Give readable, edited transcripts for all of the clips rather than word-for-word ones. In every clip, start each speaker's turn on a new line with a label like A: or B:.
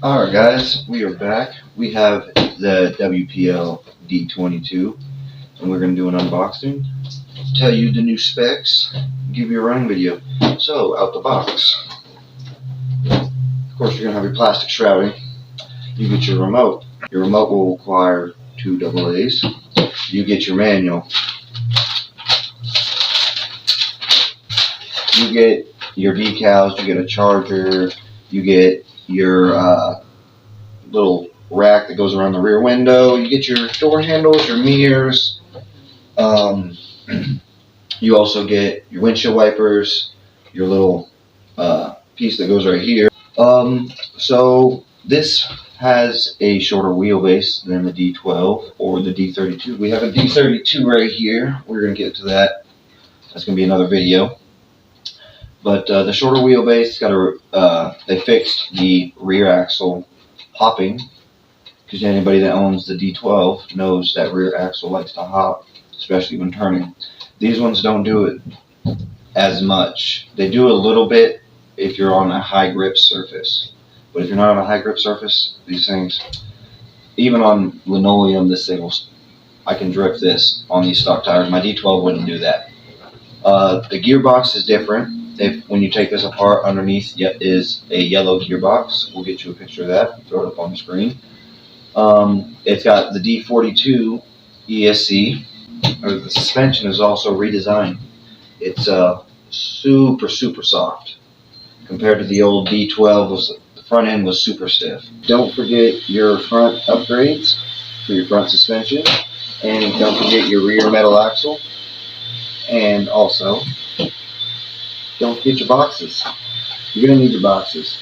A: Alright guys, we are back. We have the WPL D22 and we're going to do an unboxing, tell you the new specs, give you a running video. So, out the box. Of course you're going to have your plastic shrouding. You get your remote. Your remote will require 2 AA's. You get your manual. You get your decals, you get a charger, you get your little rack that goes around the rear window, you get your door handles, your mirrors, you also get your windshield wipers, your little piece that goes right here. So this has a shorter wheelbase than the D12 or the D32. We have a D32 right here. We're going to get to that. That's going to be another video. But the shorter wheelbase got they fixed the rear axle hopping, because anybody that owns the D12 knows that rear axle likes to hop, especially when turning. These ones don't do it as much. They do a little bit if you're on a high grip surface, but if you're not on a high grip surface, these things, even on linoleum, I can drift this on these stock tires. My D12 wouldn't do that. The gearbox is different. When you take this apart, underneath is a yellow gearbox. We'll get you a picture of that, throw it up on the screen. It's got the D42 ESC. The suspension is also redesigned. It's super soft compared to the old D12. The front end was super stiff. Don't forget your front upgrades for your front suspension, and don't forget your rear metal axle, and also don't forget your boxes. You're gonna need your boxes.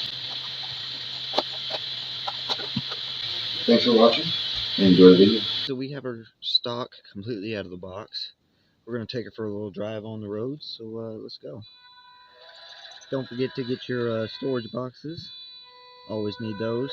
A: Thanks for watching and enjoy the video. So we have our stock completely out of the box. We're going to take it for a little drive on the road, so let's go. Don't forget to get your storage boxes. Always need those.